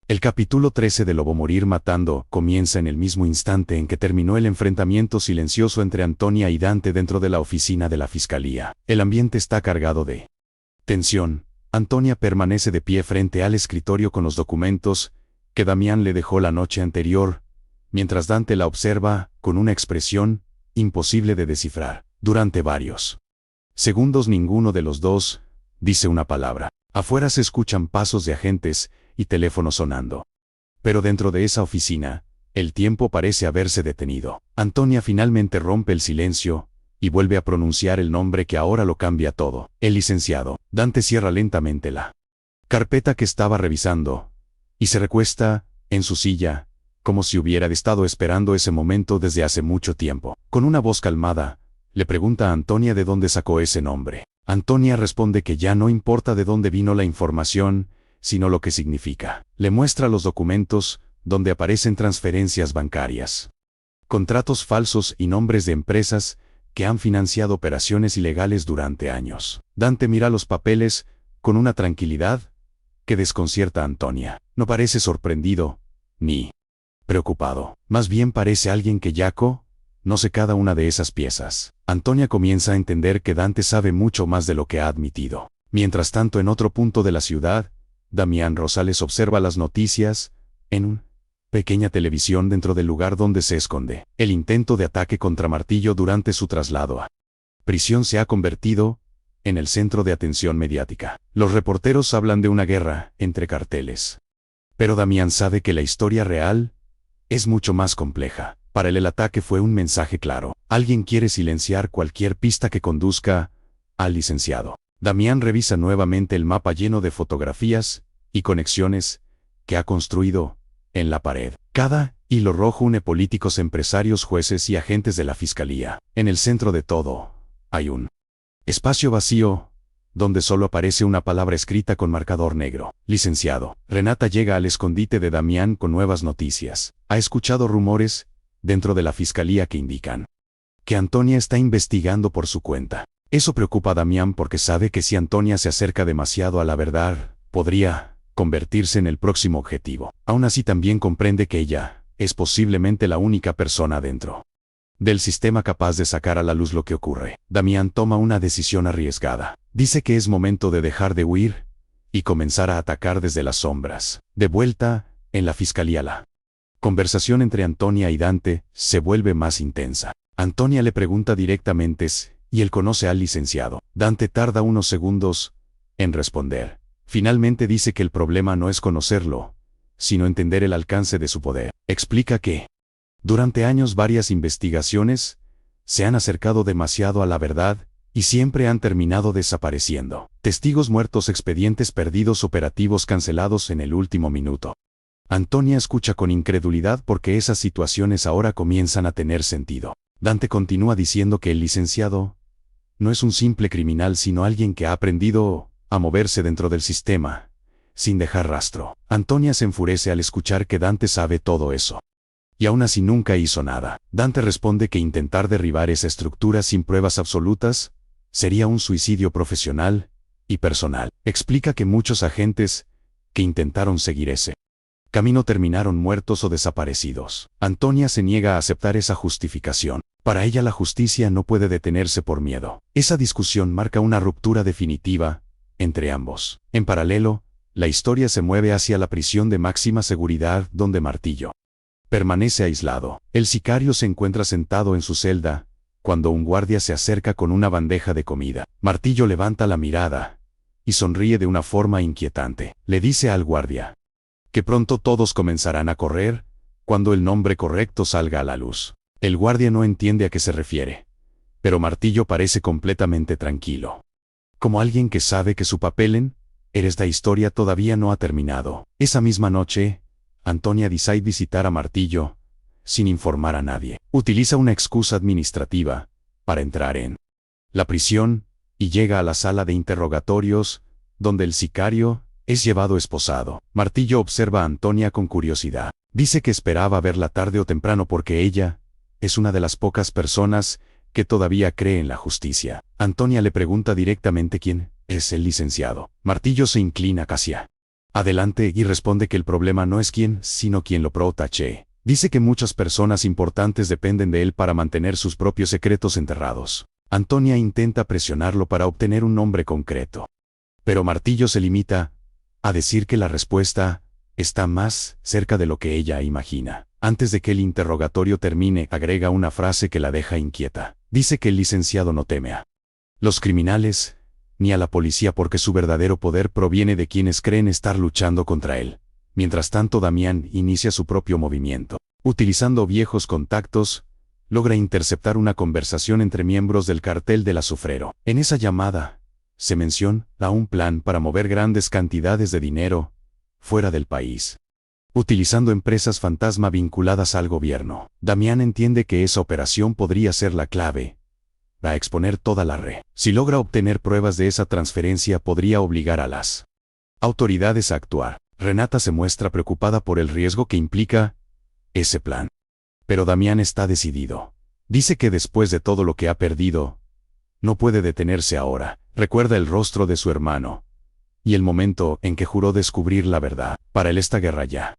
El capítulo 13 de Lobo Morir Matando comienza en el mismo instante en que terminó el enfrentamiento silencioso entre Antonia y Dante dentro de la oficina de la fiscalía. El ambiente está cargado de tensión. Antonia permanece de pie frente al escritorio con los documentos que Damián le dejó la noche anterior, mientras Dante la observa con una expresión imposible de descifrar. Durante varios segundos ninguno de los dos dice una palabra. Afuera se escuchan pasos de agentes y teléfonos sonando. Pero dentro de esa oficina, el tiempo parece haberse detenido. Antonia finalmente rompe el silencio y vuelve a pronunciar el nombre que ahora lo cambia todo. El licenciado. Dante cierra lentamente la carpeta que estaba revisando y se recuesta en su silla, como si hubiera estado esperando ese momento desde hace mucho tiempo. Con una voz calmada, le pregunta a Antonia de dónde sacó ese nombre. Antonia responde que ya no importa de dónde vino la información, sino lo que significa. Le muestra los documentos, donde aparecen transferencias bancarias, contratos falsos y nombres de empresas que han financiado operaciones ilegales durante años. Dante mira los papeles con una tranquilidad que desconcierta a Antonia. No parece sorprendido, ni preocupado. Más bien parece alguien que ya conoce cada una de esas piezas. Antonia comienza a entender que Dante sabe mucho más de lo que ha admitido. Mientras tanto, en otro punto de la ciudad, Damián Rosales observa las noticias en una pequeña televisión dentro del lugar donde se esconde. El intento de ataque contra Martillo durante su traslado a prisión se ha convertido en el centro de atención mediática. Los reporteros hablan de una guerra entre carteles. Pero Damián sabe que la historia real es mucho más compleja. Para él el ataque fue un mensaje claro. Alguien quiere silenciar cualquier pista que conduzca al licenciado. Damián revisa nuevamente el mapa lleno de fotografías y conexiones que ha construido en la pared. Cada hilo rojo une políticos, empresarios, jueces y agentes de la fiscalía. En el centro de todo, hay un espacio vacío, donde solo aparece una palabra escrita con marcador negro. Licenciado. Renata llega al escondite de Damián con nuevas noticias. Ha escuchado rumores dentro de la fiscalía que indican que Antonia está investigando por su cuenta. Eso preocupa a Damián porque sabe que si Antonia se acerca demasiado a la verdad, podría convertirse en el próximo objetivo. Aún así también comprende que ella es posiblemente la única persona dentro del sistema capaz de sacar a la luz lo que ocurre. Damián toma una decisión arriesgada. Dice que es momento de dejar de huir y comenzar a atacar desde las sombras. De vuelta en la fiscalía, la conversación entre Antonia y Dante se vuelve más intensa. Antonia le pregunta directamente y él conoce al licenciado. Dante tarda unos segundos en responder. Finalmente dice que el problema no es conocerlo, sino entender el alcance de su poder. Explica que durante años varias investigaciones se han acercado demasiado a la verdad y siempre han terminado desapareciendo. Testigos muertos, expedientes perdidos, operativos cancelados en el último minuto. Antonia escucha con incredulidad porque esas situaciones ahora comienzan a tener sentido. Dante continúa diciendo que el licenciado no es un simple criminal, sino alguien que ha aprendido a moverse dentro del sistema, sin dejar rastro. Antonia se enfurece al escuchar que Dante sabe todo eso. Y aún así nunca hizo nada. Dante responde que intentar derribar esa estructura sin pruebas absolutas sería un suicidio profesional y personal. Explica que muchos agentes que intentaron seguir ese camino terminaron muertos o desaparecidos. Antonia se niega a aceptar esa justificación. Para ella la justicia no puede detenerse por miedo. Esa discusión marca una ruptura definitiva entre ambos. En paralelo, la historia se mueve hacia la prisión de máxima seguridad donde Martillo permanece aislado. El sicario se encuentra sentado en su celda cuando un guardia se acerca con una bandeja de comida. Martillo levanta la mirada y sonríe de una forma inquietante. Le dice al guardia que pronto todos comenzarán a correr cuando el nombre correcto salga a la luz. El guardia no entiende a qué se refiere, pero Martillo parece completamente tranquilo. Como alguien que sabe que su papel en esta historia todavía no ha terminado. Esa misma noche, Antonia decide visitar a Martillo, sin informar a nadie. Utiliza una excusa administrativa para entrar en la prisión y llega a la sala de interrogatorios, donde el sicario es llevado esposado. Martillo observa a Antonia con curiosidad. Dice que esperaba verla tarde o temprano porque ella es una de las pocas personas que todavía cree en la justicia. Antonia le pregunta directamente quién es el licenciado. Martillo se inclina hacia adelante y responde que el problema no es quién, sino quien lo protege. Dice que muchas personas importantes dependen de él para mantener sus propios secretos enterrados. Antonia intenta presionarlo para obtener un nombre concreto. Pero Martillo se limita a decir que la respuesta está más cerca de lo que ella imagina. Antes de que el interrogatorio termine, agrega una frase que la deja inquieta. Dice que el licenciado no teme a los criminales ni a la policía porque su verdadero poder proviene de quienes creen estar luchando contra él. Mientras tanto, Damián inicia su propio movimiento. Utilizando viejos contactos, logra interceptar una conversación entre miembros del cartel del azufrero. En esa llamada, se menciona un plan para mover grandes cantidades de dinero fuera del país, utilizando empresas fantasma vinculadas al gobierno. Damián entiende que esa operación podría ser la clave para exponer toda la red. Si logra obtener pruebas de esa transferencia, podría obligar a las autoridades a actuar. Renata se muestra preocupada por el riesgo que implica ese plan. Pero Damián está decidido. Dice que después de todo lo que ha perdido, no puede detenerse ahora. Recuerda el rostro de su hermano y el momento en que juró descubrir la verdad. Para él esta guerra ya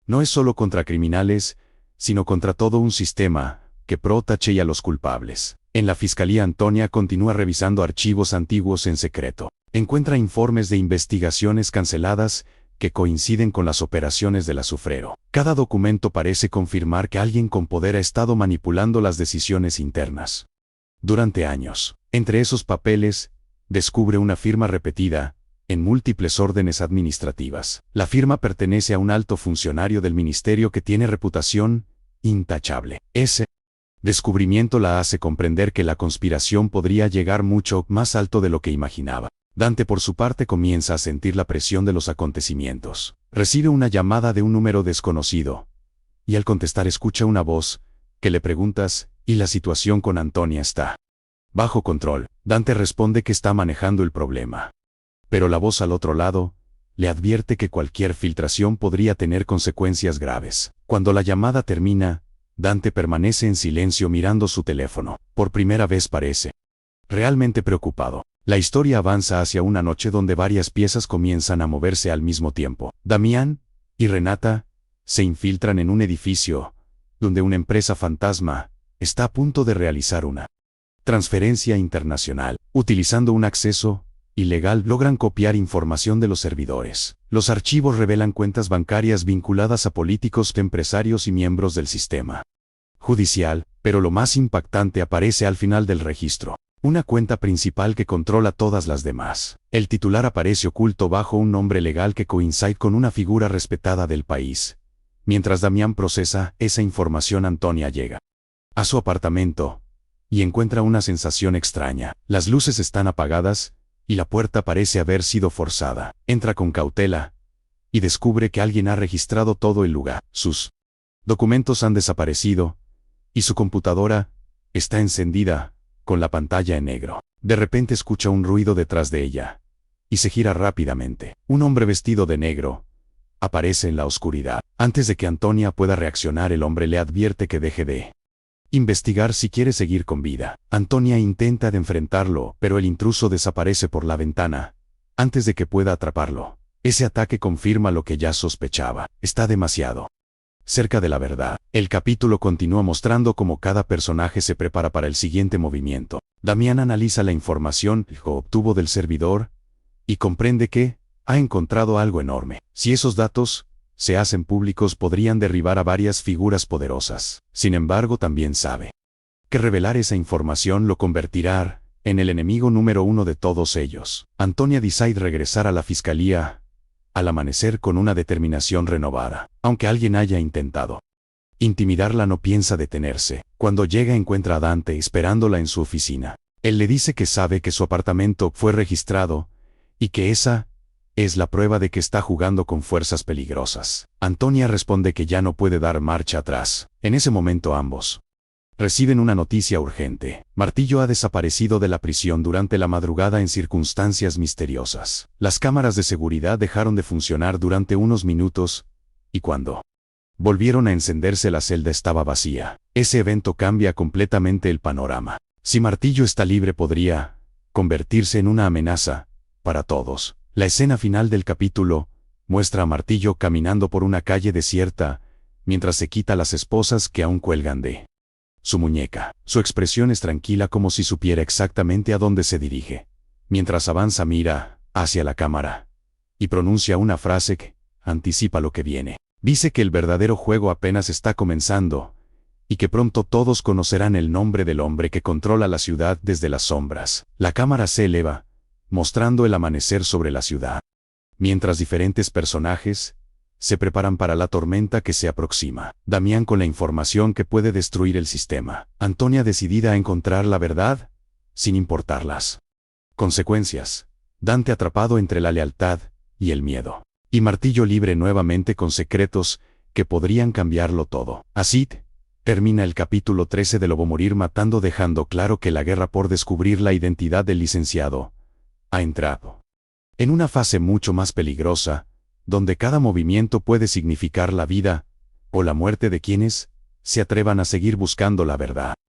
no es solo contra criminales, sino contra todo un sistema que protege a los culpables. En la fiscalía, Antonia continúa revisando archivos antiguos en secreto. Encuentra informes de investigaciones canceladas que coinciden con las operaciones del azufrero. Cada documento parece confirmar que alguien con poder ha estado manipulando las decisiones internas durante años. Entre esos papeles, descubre una firma repetida en múltiples órdenes administrativas. La firma pertenece a un alto funcionario del ministerio que tiene reputación intachable. Ese descubrimiento la hace comprender que la conspiración podría llegar mucho más alto de lo que imaginaba. Dante, por su parte, comienza a sentir la presión de los acontecimientos. Recibe una llamada de un número desconocido, y al contestar escucha una voz que le preguntas, ¿y la situación con Antonia está bajo control? Dante responde que está manejando el problema. Pero la voz al otro lado le advierte que cualquier filtración podría tener consecuencias graves. Cuando la llamada termina, Dante permanece en silencio mirando su teléfono. Por primera vez parece realmente preocupado. La historia avanza hacia una noche donde varias piezas comienzan a moverse al mismo tiempo. Damián y Renata se infiltran en un edificio donde una empresa fantasma está a punto de realizar una transferencia internacional. Utilizando un acceso ilegal, logran copiar información de los servidores. Los archivos revelan cuentas bancarias vinculadas a políticos, empresarios y miembros del sistema judicial, pero lo más impactante aparece al final del registro. Una cuenta principal que controla todas las demás. El titular aparece oculto bajo un nombre legal que coincide con una figura respetada del país. Mientras Damián procesa esa información, Antonia llega a su apartamento y encuentra una sensación extraña. Las luces están apagadas y la puerta parece haber sido forzada. Entra con cautela y descubre que alguien ha registrado todo el lugar. Sus documentos han desaparecido y su computadora está encendida con la pantalla en negro. De repente escucha un ruido detrás de ella y se gira rápidamente. Un hombre vestido de negro aparece en la oscuridad. Antes de que Antonia pueda reaccionar, el hombre le advierte que deje de investigar si quiere seguir con vida. Antonia intenta de enfrentarlo, pero el intruso desaparece por la ventana antes de que pueda atraparlo. Ese ataque confirma lo que ya sospechaba. Está demasiado cerca de la verdad. El capítulo continúa mostrando cómo cada personaje se prepara para el siguiente movimiento. Damián analiza la información que obtuvo del servidor y comprende que ha encontrado algo enorme. Si esos datos se hacen públicos, podrían derribar a varias figuras poderosas. Sin embargo, también sabe que revelar esa información lo convertirá en el enemigo número uno de todos ellos. Antonia decide regresar a la fiscalía al amanecer con una determinación renovada. Aunque alguien haya intentado intimidarla, no piensa detenerse. Cuando llega, encuentra a Dante esperándola en su oficina. Él le dice que sabe que su apartamento fue registrado y que esa es la prueba de que está jugando con fuerzas peligrosas. Antonia responde que ya no puede dar marcha atrás. En ese momento ambos reciben una noticia urgente. Martillo ha desaparecido de la prisión durante la madrugada en circunstancias misteriosas. Las cámaras de seguridad dejaron de funcionar durante unos minutos, y cuando volvieron a encenderse, la celda estaba vacía. Ese evento cambia completamente el panorama. Si Martillo está libre, podría convertirse en una amenaza para todos. La escena final del capítulo Muestra a Martillo caminando por una calle desierta, mientras se quita las esposas que aún cuelgan de su muñeca. Su expresión es tranquila como si supiera exactamente a dónde se dirige. Mientras avanza mira hacia la cámara y pronuncia una frase que anticipa lo que viene. Dice que el verdadero juego apenas está comenzando y que pronto todos conocerán el nombre del hombre que controla la ciudad desde las sombras. La cámara se eleva, mostrando el amanecer sobre la ciudad, mientras diferentes personajes se preparan para la tormenta que se aproxima. Damián con la información que puede destruir el sistema. Antonia decidida a encontrar la verdad, sin importar las consecuencias. Dante atrapado entre la lealtad y el miedo. Y Martillo libre nuevamente con secretos que podrían cambiarlo todo. Así termina el capítulo 13 de Lobo Morir Matando, dejando claro que la guerra por descubrir la identidad del licenciado ha entrado en una fase mucho más peligrosa, donde cada movimiento puede significar la vida o la muerte de quienes se atrevan a seguir buscando la verdad.